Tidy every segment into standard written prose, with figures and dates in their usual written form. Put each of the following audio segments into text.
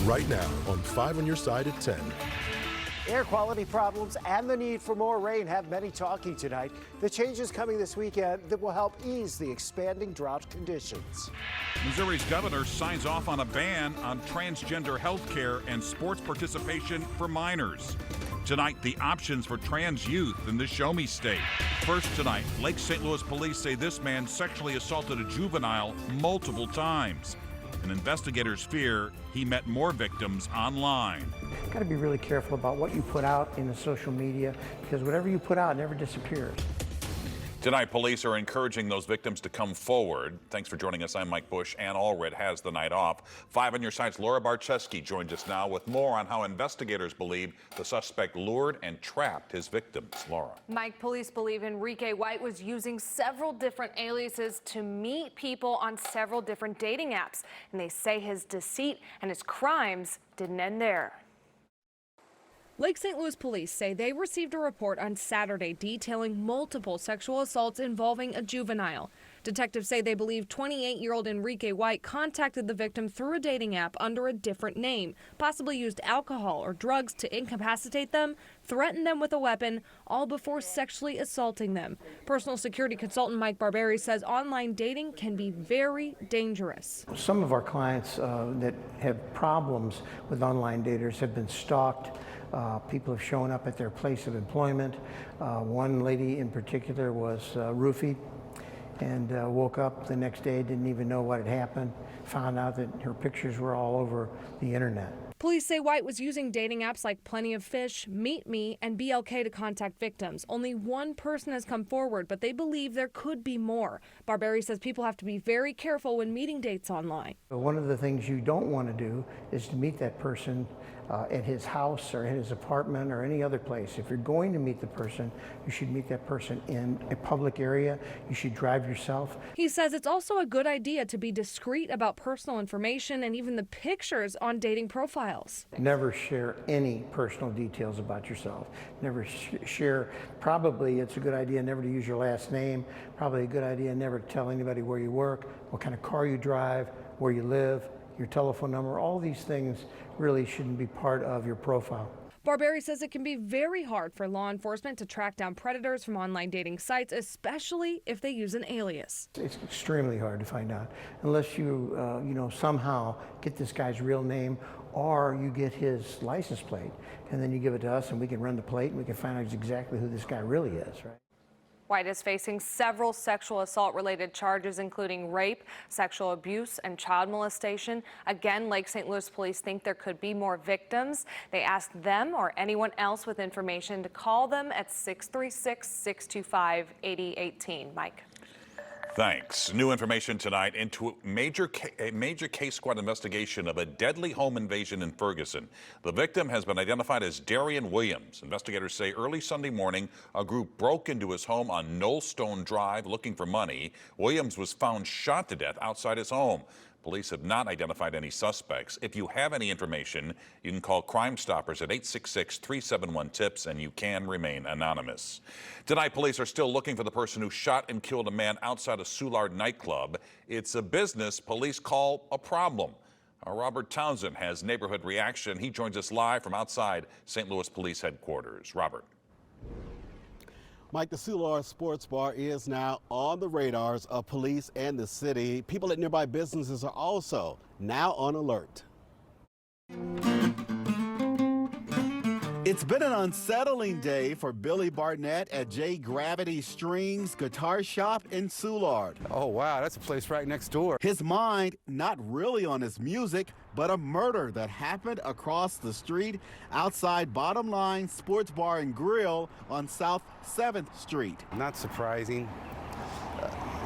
right now on 5 on your side at 10. Air quality problems and the need for more rain have many talking tonight. The changes coming this weekend that will help ease the expanding drought conditions. Missouri's governor signs off on a ban on transgender health care and sports participation for minors. Tonight, the options for trans youth in the Show Me State. First tonight, Lake St. Louis police say this man sexually assaulted a juvenile multiple times. And investigators fear he met more victims online. Got to be really careful about what you put out in the social media, because whatever you put out never disappears. Tonight, police are encouraging those victims to come forward. Thanks for joining us. I'm Mike Bush. Ann Allred has the night off. 5 on your side's Laura Barczewski joins us now with more on how investigators believe the suspect lured and trapped his victims. Laura. Mike, police believe Enrique White was using several different aliases to meet people on several different dating apps. And they say his deceit and his crimes didn't end there. Lake St. Louis police say they received a report on Saturday detailing multiple sexual assaults involving a juvenile. Detectives say they believe 28-year-old Enrique White contacted the victim through a dating app under a different name, possibly used alcohol or drugs to incapacitate them, threatened them with a weapon, all before sexually assaulting them. Personal security consultant Mike Barberi says online dating can be very dangerous. Some of our clients that have problems with online daters have been stalked. People have shown up at their place of employment. One lady in particular was roofied and woke up the next day, didn't even know what had happened, found out that her pictures were all over the internet. Police say White was using dating apps like Plenty of Fish, Meet Me, and BLK to contact victims. Only one person has come forward, but they believe there could be more. Barberi says people have to be very careful when meeting dates online. One of the things you don't want to do is to meet that person at his house or in his apartment or any other place. If you're going to meet the person, you should meet that person in a public area. You should drive yourself. He says it's also a good idea to be discreet about personal information and even the pictures on dating profiles. Never share any personal details about yourself. Never share, probably it's a good idea never to use your last name. Probably a good idea never to tell anybody where you work, what kind of car you drive, where you live, your telephone number. All these things really shouldn't be part of your profile. Barberi says it can be very hard for law enforcement to track down predators from online dating sites, especially if they use an alias. It's extremely hard to find out unless you, somehow get this guy's real name or you get his license plate, and then you give it to us and we can run the plate and we can find out exactly who this guy really is, right? White is facing several sexual assault-related charges, including rape, sexual abuse, and child molestation. Again, Lake St. Louis police think there could be more victims. They asked them or anyone else with information to call them at 636-625-8018. Mike. Thanks. New information tonight into a major case squad investigation of a deadly home invasion in Ferguson. The victim has been identified as Darian Williams. Investigators say early Sunday morning, a group broke into his home on Knollstone Drive looking for money. Williams was found shot to death outside his home. Police have not identified any suspects. If you have any information, you can call Crime Stoppers at 866-371-TIPS, and you can remain anonymous. Tonight, police are still looking for the person who shot and killed a man outside a Soulard nightclub. It's a business police call a problem. Our Robert Townsend has neighborhood reaction. He joins us live from outside St. Louis Police Headquarters. Robert. Mike, the Soulard Sports Bar is now on the radars of police and the city. People at nearby businesses are also now on alert. It's been an unsettling day for Billy Barnett at J Gravity Strings Guitar Shop in Soulard. Oh, wow, that's a place right next door. His mind not really on his music, but a murder that happened across the street outside Bottom Line Sports Bar and Grill on South 7th Street. Not surprising.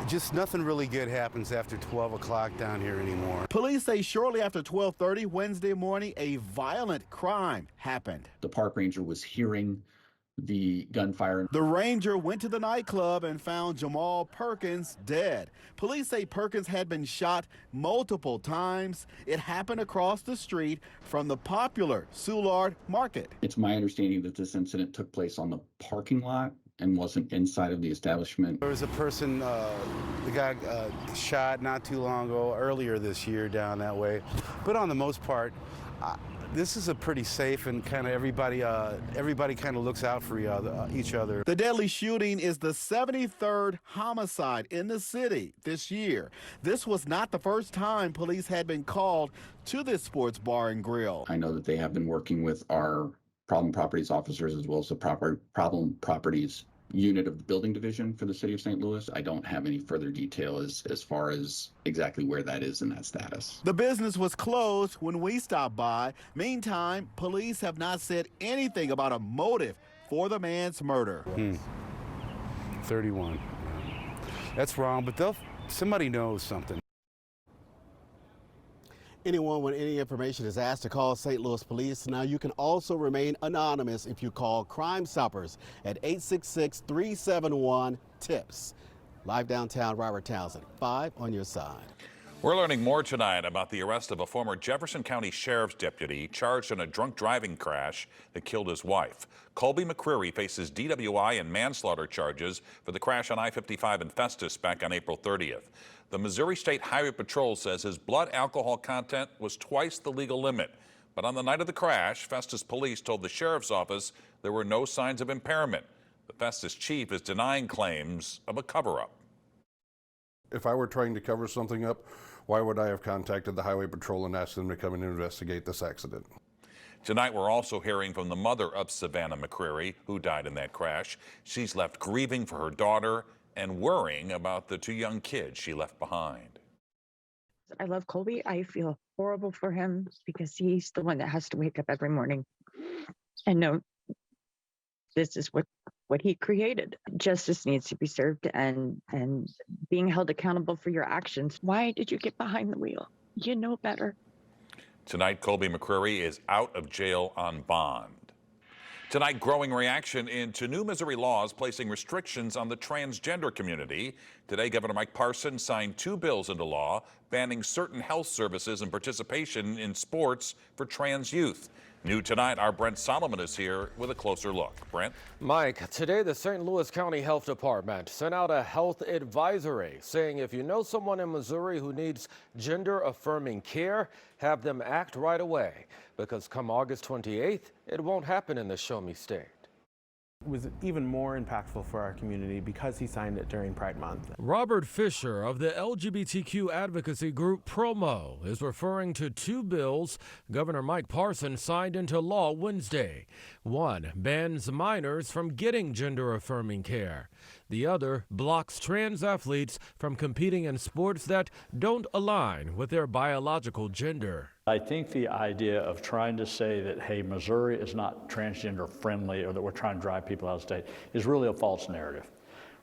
Just nothing really good happens after 12 o'clock down here anymore. Police say shortly after 12:30 Wednesday morning, a violent crime happened. The park ranger was hearing the gunfire. The ranger went to the nightclub and found Jamal Perkins dead. Police say Perkins had been shot multiple times. It happened across the street from the popular Soulard Market. It's my understanding that this incident took place on the parking lot and wasn't inside of the establishment. There was a person, the guy shot not too long ago, earlier this year down that way. But on the most part, this is a pretty safe and kind of everybody kind of looks out for each other. The deadly shooting is the 73rd homicide in the city this year. This was not the first time police had been called to this sports bar and grill. I know that they have been working with our problem properties officers as well as the problem properties unit of the building division for the city of St. Louis. I don't have any further detail as far as exactly where that is in that status. The business was closed when we stopped by. Meantime, police have not said anything about a motive for the man's murder. 31. That's wrong, but somebody knows something. Anyone with any information is asked to call St. Louis Police. Now, you can also remain anonymous if you call Crime Stoppers at 866-371-TIPS. Live downtown, Robert Townsend, 5 on your side. We're learning more tonight about the arrest of a former Jefferson County Sheriff's deputy charged in a drunk driving crash that killed his wife. Colby McCreary faces DWI and manslaughter charges for the crash on I-55 in Festus back on April 30th. The Missouri State Highway Patrol says his blood alcohol content was twice the legal limit. But on the night of the crash, Festus police told the sheriff's office there were no signs of impairment. The Festus chief is denying claims of a cover-up. If I were trying to cover something up, why would I have contacted the Highway Patrol and asked them to come in and investigate this accident? Tonight, we're also hearing from the mother of Savannah McCreary, who died in that crash. She's left grieving for her daughter and worrying about the 2 young kids she left behind. I love Colby. I feel horrible for him because he's the one that has to wake up every morning and know this is what he created. Justice needs to be served and being held accountable for your actions. Why did you get behind the wheel? You know better. Tonight, Colby McCreary is out of jail on bond. Tonight, growing reaction into new Missouri laws placing restrictions on the transgender community. Today, Governor Mike Parson signed 2 bills into law banning certain health services and participation in sports for trans youth. New tonight, our Brent Solomon is here with a closer look. Brent? Mike, today the St. Louis County Health Department sent out a health advisory saying if you know someone in Missouri who needs gender-affirming care, have them act right away. Because come August 28th, it won't happen in the Show Me State. It was even more impactful for our community because he signed it during Pride Month. Robert Fisher of the LGBTQ advocacy group Promo is referring to 2 bills Governor Mike Parson signed into law Wednesday. One bans minors from getting gender-affirming care. The other blocks trans athletes from competing in sports that don't align with their biological gender. I think the idea of trying to say that, hey, Missouri is not transgender friendly or that we're trying to drive people out of state is really a false narrative.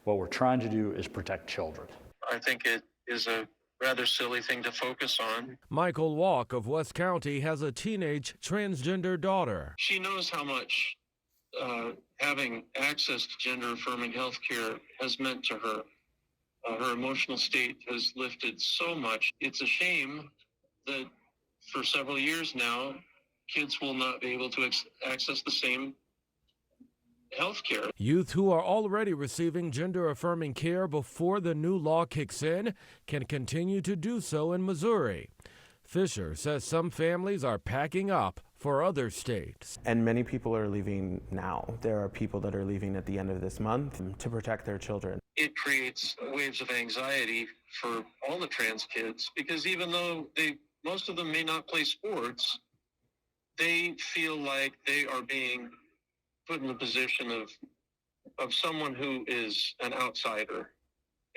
What we're trying to do is protect children. I think it is a rather silly thing to focus on. Michael Walk of West County has a teenage transgender daughter. She knows how much having access to gender-affirming health care has meant to her. Her emotional state has lifted so much. It's a shame that for several years now, kids will not be able to access the same health care. Youth who are already receiving gender-affirming care before the new law kicks in can continue to do so in Missouri. Fisher says some families are packing up for other states. And many people are leaving now. There are people that are leaving at the end of this month to protect their children. It creates waves of anxiety for all the trans kids because even though most of them may not play sports, they feel like they are being put in the position of someone who is an outsider.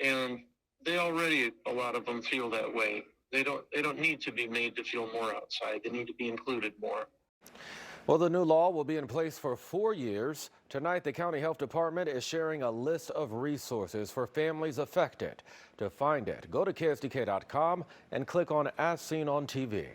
And they already, a lot of them feel that way. They don't need to be made to feel more outside. They need to be included more. Well, the new law will be in place for 4 years. Tonight, the County Health Department is sharing a list of resources for families affected. To find it, go to KSDK.com and click on As Seen on TV.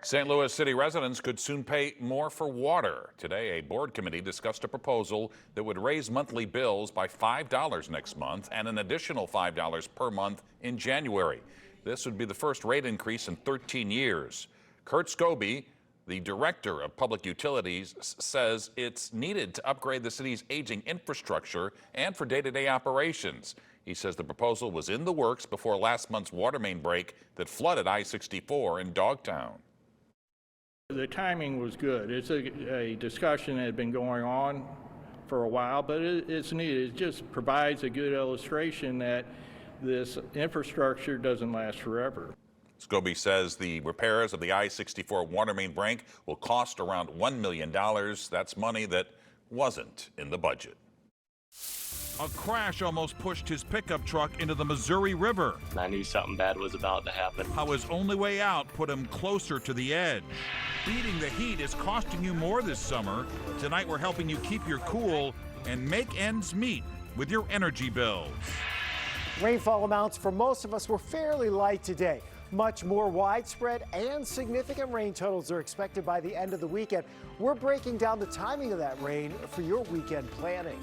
St. Louis City residents could soon pay more for water. Today, a board committee discussed a proposal that would raise monthly bills by $5 next month and an additional $5 per month in January. This would be the first rate increase in 13 years. Kurt Scobie, The director of public utilities says it's needed to upgrade the city's aging infrastructure and for day-to-day operations. He says the proposal was in the works before last month's water main break that flooded I-64 in Dogtown. The timing was good. It's a discussion that had been going on for a while, but it's needed. It just provides a good illustration that this infrastructure doesn't last forever. Scobie says the repairs of the I-64 water main break will cost around $1 million. That's money that wasn't in the budget. A crash almost pushed his pickup truck into the Missouri River. I knew something bad was about to happen. How his only way out put him closer to the edge. Beating the heat is costing you more this summer. Tonight we're helping you keep your cool and make ends meet with your energy bills. Rainfall amounts for most of us were fairly light today. Much more widespread and significant rain totals are expected by the end of the weekend. We're breaking down the timing of that rain for your weekend planning.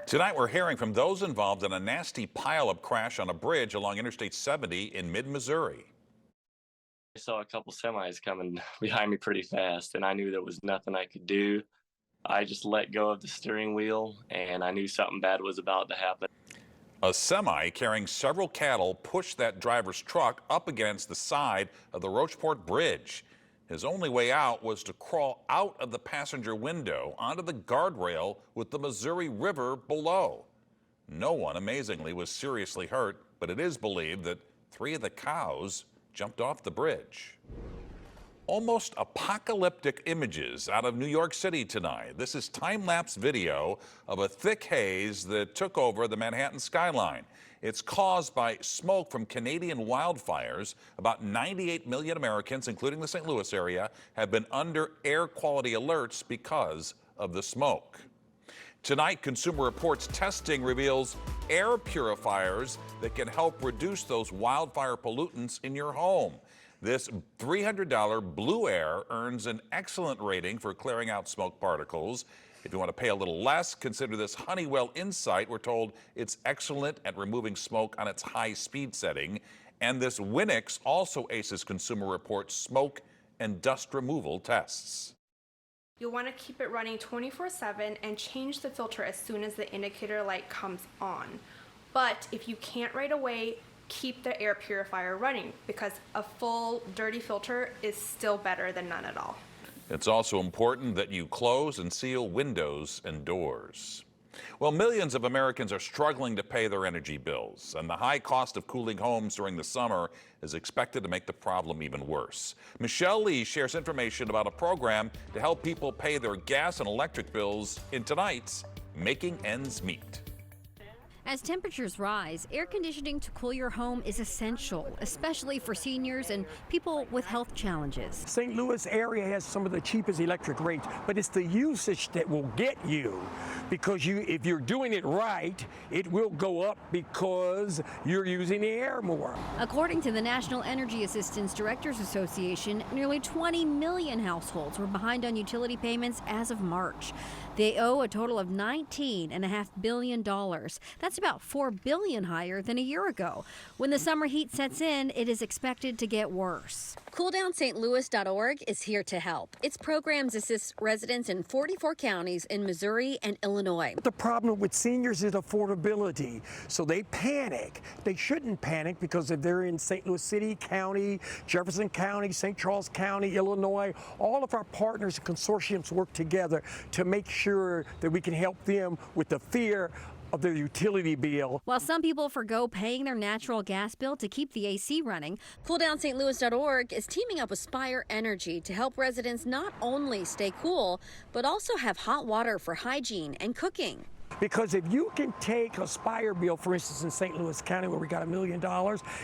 Tonight we're hearing from those involved in a nasty pileup crash on a bridge along Interstate 70 in mid-Missouri. I saw a couple semis coming behind me pretty fast, and I knew there was nothing I could do. I just let go of the steering wheel, and I knew something bad was about to happen. A semi carrying several cattle pushed that driver's truck up against the side of the Rocheport Bridge. His only way out was to crawl out of the passenger window onto the guardrail with the Missouri River below. No one, amazingly, was seriously hurt, but it is believed that 3 of the cows jumped off the bridge. Almost apocalyptic images out of New York City tonight. This is time-lapse video of a thick haze that took over the Manhattan skyline. It's caused by smoke from Canadian wildfires. About 98 million Americans, including the St. Louis area, have been under air quality alerts because of the smoke. Tonight, Consumer Reports testing reveals air purifiers that can help reduce those wildfire pollutants in your home. This $300 Blue Air earns an excellent rating for clearing out smoke particles. If you want to pay a little less, consider this Honeywell Insight. We're told it's excellent at removing smoke on its high speed setting. And this Winix also aces Consumer Reports smoke and dust removal tests. You'll want to keep it running 24/7 and change the filter as soon as the indicator light comes on. But if you can't right away, keep the air purifier running because a full dirty filter is still better than none at all. It's also important that you close and seal windows and doors. Well, millions of Americans are struggling to pay their energy bills, and the high cost of cooling homes during the summer is expected to make the problem even worse. Michelle Lee shares information about a program to help people pay their gas and electric bills in tonight's Making Ends Meet. As temperatures rise, air conditioning to cool your home is essential, especially for seniors and people with health challenges. St. Louis area has some of the cheapest electric rates, but it's the usage that will get you, because if you're doing it right, it will go up because you're using the air more. According to the National Energy Assistance Directors Association, nearly 20 million households were behind on utility payments as of March. They owe a total of $19.5 billion. That's about $4 billion higher than a year ago. When the summer heat sets in, it is expected to get worse. CoolDownStLouis.org is here to help. Its programs assist residents in 44 counties in Missouri and Illinois. The problem with seniors is affordability, so they panic. They shouldn't panic because if they're in St. Louis City County, Jefferson County, St. Charles County, Illinois, all of our partners and consortiums work together to make sure that we can help them with the fear of their utility bill. While some people forgo paying their natural gas bill to keep the AC running, CoolDownStLouis.org is teaming up with Spire Energy to help residents not only stay cool, but also have hot water for hygiene and cooking. Because if you can take a Spire bill, for instance, in St. Louis County where we got $1 million,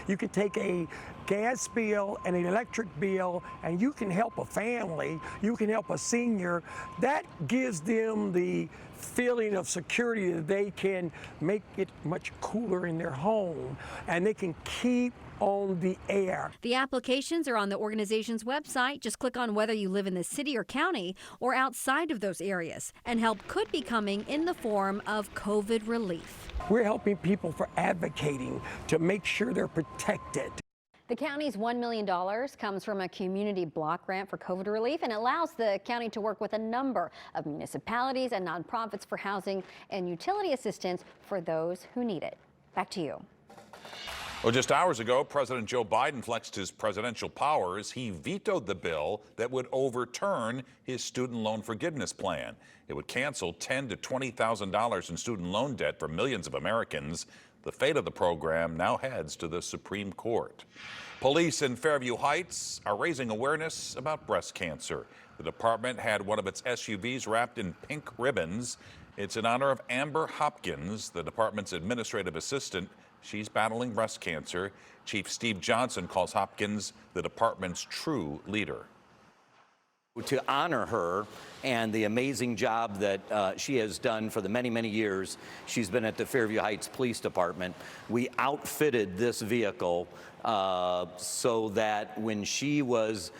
you can take a gas bill and an electric bill and you can help a family, you can help a senior. That gives them the feeling of security that they can make it much cooler in their home and they can keep on the air. The applications are on the organization's website. Just click on whether you live in the city or county or outside of those areas. And help could be coming in the form of COVID relief. We're helping people for advocating to make sure they're protected. The county's $1 million comes from a community block grant for COVID relief and allows the county to work with a number of municipalities and nonprofits for housing and utility assistance for those who need it. Back to you. Well, just hours ago, President Joe Biden flexed his presidential powers. He vetoed the bill that would overturn his student loan forgiveness plan. It would cancel $10,000 to $20,000 in student loan debt for millions of Americans. The fate of the program now heads to the Supreme Court. Police in Fairview Heights are raising awareness about breast cancer. The department had one of its SUVs wrapped in pink ribbons. It's in honor of Amber Hopkins, the department's administrative assistant. She's battling breast cancer. Chief Steve Johnson calls Hopkins the department's true leader. To honor her and the amazing job that she has done for the many, many years she's been at the Fairview Heights Police Department, we outfitted this vehicle so that when she was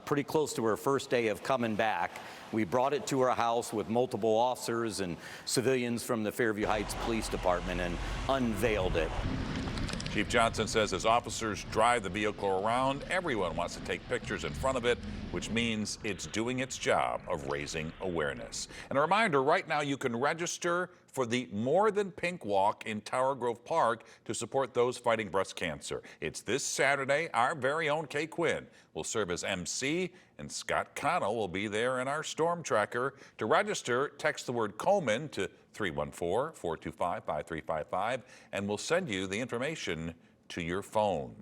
pretty close to her first day of coming back, we brought it to her house with multiple officers and civilians from the Fairview Heights Police Department and unveiled it. Chief Johnson says as officers drive the vehicle around, everyone wants to take pictures in front of it, which means it's doing its job of raising awareness. And a reminder, right now you can register for the More Than Pink Walk in Tower Grove Park to support those fighting breast cancer. It's this Saturday. Our very own Kay Quinn will serve as MC, and Scott Connell will be there in our storm tracker. To register, text the word Komen to 314-425-5355, and we'll send you the information to your phone.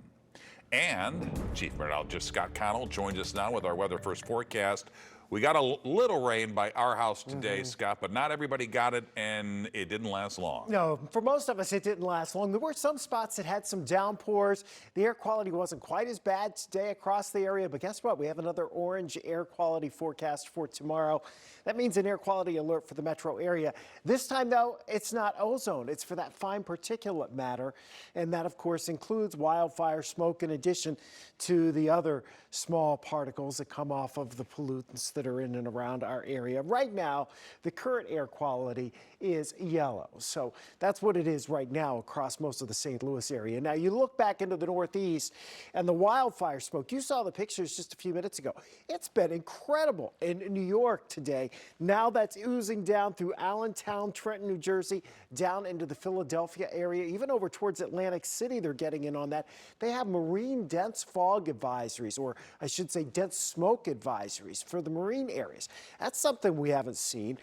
And Chief Meteorologist Scott Connell joins us now with our Weather First forecast. We got a little rain by our house today, Scott, but not everybody got it, and it didn't last long. No, for most of us, it didn't last long. There were some spots that had some downpours. The air quality wasn't quite as bad today across the area, but guess what? We have another orange air quality forecast for tomorrow. That means an air quality alert for the metro area. This time, though, it's not ozone. It's for that fine particulate matter, and that, of course, includes wildfire smoke in addition to the other small particles that come off of the pollutants that are in and around our area. Right now, the current air quality is yellow. So that's what it is right now across most of the St. Louis area. Now, you look back into the Northeast and the wildfire smoke. You saw the pictures just a few minutes ago. It's been incredible in New York today. Now that's oozing down through Allentown, Trenton, New Jersey, down into the Philadelphia area, even over towards Atlantic City. They're getting in on that. They have marine dense fog advisories, or I should say dense smoke advisories for the marine areas. That's something we haven't seen.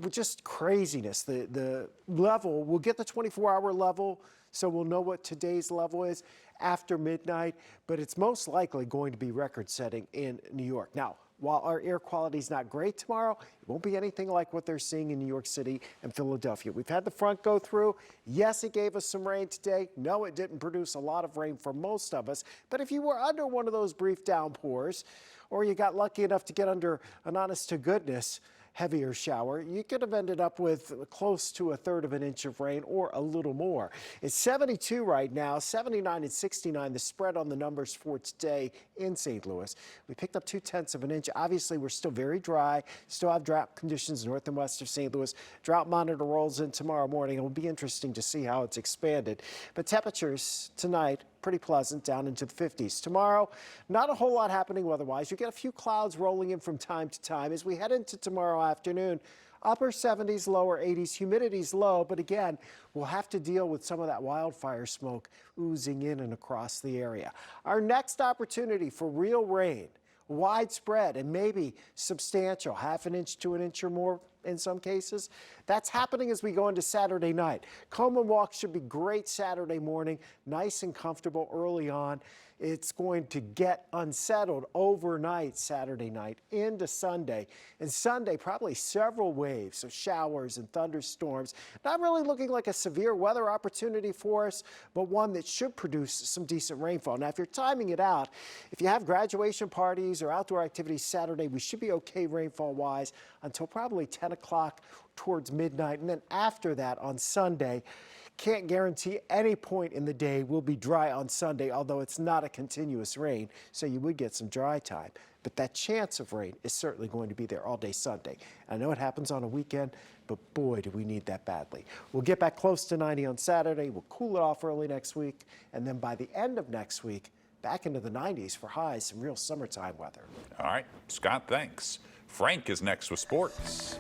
Just craziness. The level, we'll get the 24-hour level, so we'll know what today's level is after midnight, but it's most likely going to be record-setting in New York. Now, while our air quality is not great tomorrow, it won't be anything like what they're seeing in New York City and Philadelphia. We've had the front go through. Yes, it gave us some rain today. No, it didn't produce a lot of rain for most of us. But if you were under one of those brief downpours, or you got lucky enough to get under an honest-to-goodness heavier shower, you could have ended up with close to 1/3 of an inch of rain or a little more. It's 72 right now, 79 and 69, the spread on the numbers for today in St. Louis. We picked up 2/10 of an inch. Obviously, we're still very dry, still have drought conditions north and west of St. Louis. Drought monitor rolls in tomorrow morning. It will be interesting to see how it's expanded. But temperatures tonight, pretty pleasant, down into the 50s. Tomorrow, not a whole lot happening weather-wise. You get a few clouds rolling in from time to time. As we head into tomorrow afternoon, upper 70s, lower 80s, humidity's low, but again, we'll have to deal with some of that wildfire smoke oozing in and across the area. Our next opportunity for real rain, widespread and maybe substantial, 1/2 inch to 1 inch or more in some cases. That's happening as we go into Saturday night. Komen Walk should be great Saturday morning, nice and comfortable early on. It's going to get unsettled overnight Saturday night into Sunday. And Sunday, probably several waves of showers and thunderstorms. Not really looking like a severe weather opportunity for us, but one that should produce some decent rainfall. Now, if you're timing it out, if you have graduation parties or outdoor activities Saturday, we should be okay rainfall-wise until probably 10 o'clock towards midnight. And then after that on Sunday, Can't guarantee any point in the day will be dry on Sunday, although it's not a continuous rain, so you would get some dry time. But that chance of rain is certainly going to be there all day Sunday. I know it happens on a weekend, but boy, do we need that badly. We'll get back close to 90 on Saturday. We'll cool it off early next week, and then by the end of next week, back into the 90s for highs, some real summertime weather. All right, Scott, thanks. Frank is next with sports.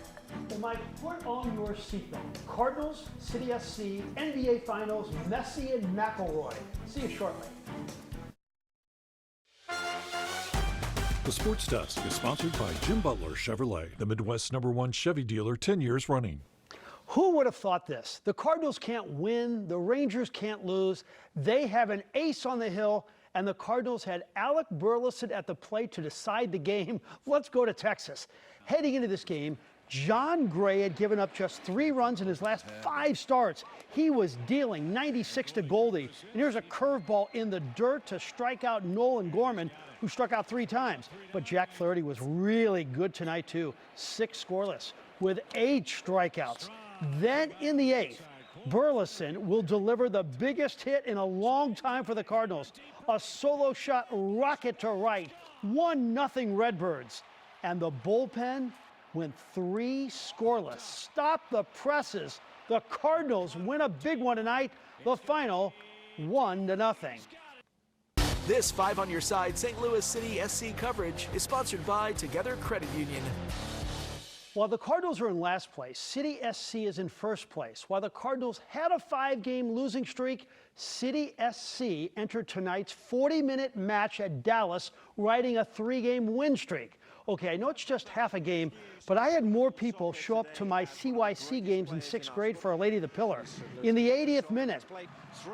Well, Mike, put on your seatbelt. Cardinals, City SC, NBA Finals, Messi and McElroy. See you shortly. The Sports Desk is sponsored by Jim Butler Chevrolet, the Midwest's #1 Chevy dealer 10 years running. Who would have thought this? The Cardinals can't win, the Rangers can't lose. They have an ace on the hill, and the Cardinals had Alec Burleson at the plate to decide the game. Let's go to Texas. Heading into this game, John Gray had given up just 3 runs in his last 5 starts. He was dealing 96 to Goldie. And here's a curveball in the dirt to strike out Nolan Gorman, who struck out 3 times. But Jack Flaherty was really good tonight, too. 6 scoreless with 8 strikeouts. Then in the 8th, Burleson will deliver the biggest hit in a long time for the Cardinals. A solo shot rocket to right. 1-0 Redbirds. And the bullpen went 3 scoreless. Stop the presses. The Cardinals win a big one tonight. The final 1-0. This 5 on your side St. Louis City SC coverage is sponsored by Together Credit Union. While the Cardinals are in last place, City SC is in first place. While the Cardinals had a 5-game losing streak, City SC entered tonight's 40-minute match at Dallas, riding a 3-game win streak. Okay, I know it's just half a game, but I had more people show up to my CYC games in 6th grade for Our Lady of the Pillar. In the 80th minute,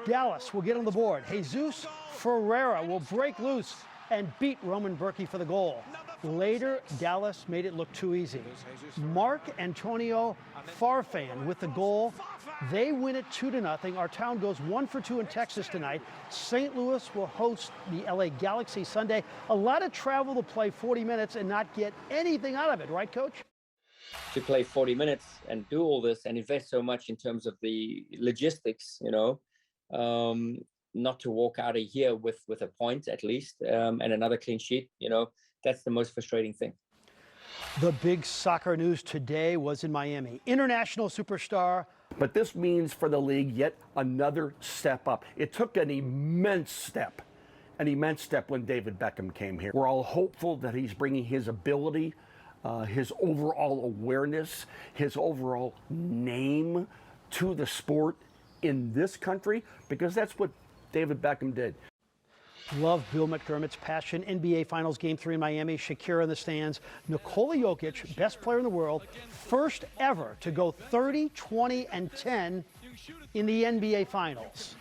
Dallas will get on the board. Jesus Ferreira will break loose and beat Roman Berkey for the goal. Later, Dallas made it look too easy. Mark Antonio Farfan with the goal. They win it 2-0. Our town goes 1 for 2 in Texas tonight. St. Louis will host the LA Galaxy Sunday. A lot of travel to play 40 minutes and not get anything out of it, right, Coach? To play 40 minutes and do all this and invest so much in terms of the logistics, not to walk out of here with a point at least and another clean sheet, that's the most frustrating thing. The big soccer news today was in Miami. International superstar. But this means for the league yet another step up. It took an immense step when David Beckham came here. We're all hopeful that he's bringing his ability, his overall awareness, his overall name to the sport in this country, because that's what David Beckham did. Love Bill McDermott's passion. NBA Finals Game 3 in Miami. Shakira in the stands. Nikola Jokic, best player in the world, first ever to go 30, 20, and 10 in the NBA Finals.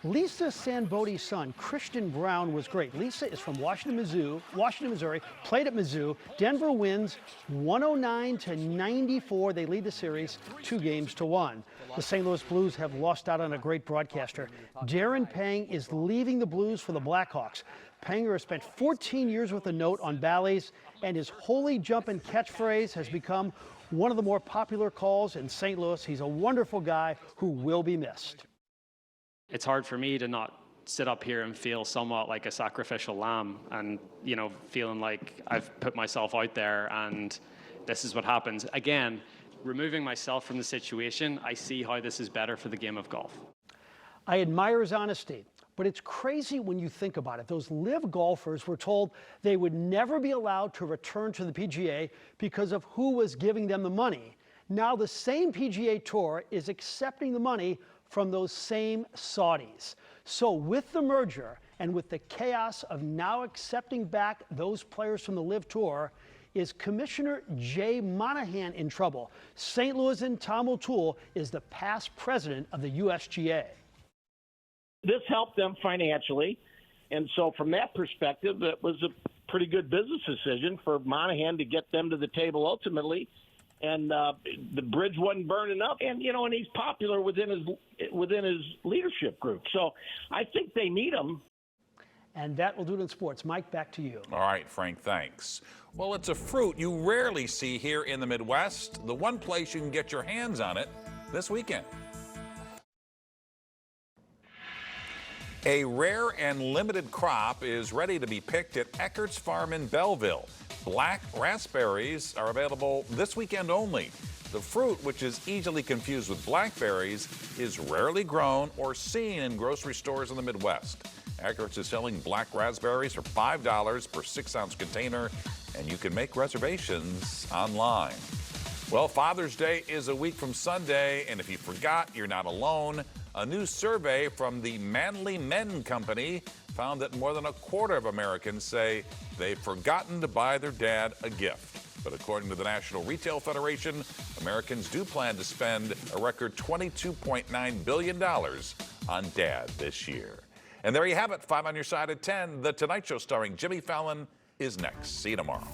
Lisa Sambodi's son, Christian Brown, was great. Lisa is from Washington, Missouri, played at Mizzou. Denver wins 109-94. They lead the series 2-1. The St. Louis Blues have lost out on a great broadcaster. Darren Pang is leaving the Blues for the Blackhawks. Panger has spent 14 years with a note on Bally's, and his holy jump and catchphrase has become one of the more popular calls in St. Louis. He's a wonderful guy who will be missed. It's hard for me to not sit up here and feel somewhat like a sacrificial lamb and, feeling like I've put myself out there and this is what happens. Again, removing myself from the situation, I see how this is better for the game of golf. I admire his honesty, but it's crazy when you think about it. Those live golfers were told they would never be allowed to return to the PGA because of who was giving them the money. Now the same PGA Tour is accepting the money from those same Saudis. So with the merger and with the chaos of now accepting back those players from the LIV Tour, is Commissioner Jay Monahan in trouble? St. Louisan Tom O'Toole is the past president of the USGA. This helped them financially, and so from that perspective, it was a pretty good business decision for Monahan to get them to the table ultimately. And the bridge wasn't burning up, and and he's popular within his leadership group. So I think they need him. And that will do it in sports. Mike, back to you. All right, Frank, thanks. Well, it's a fruit you rarely see here in the Midwest. The one place you can get your hands on it this weekend. A rare and limited crop is ready to be picked at Eckert's Farm in Belleville. Black raspberries are available this weekend only. The fruit, which is easily confused with blackberries, is rarely grown or seen in grocery stores in the Midwest. Eckert's is selling black raspberries for $5 per 6-ounce container, and you can make reservations online. Well, Father's Day is a week from Sunday, and if you forgot, you're not alone. A new survey from the Manly Men Company found that more than a quarter of Americans say they've forgotten to buy their dad a gift. But according to the National Retail Federation, Americans do plan to spend a record $22.9 billion on dad this year. And there you have it, 5 on your side at 10. The Tonight Show starring Jimmy Fallon is next. See you tomorrow.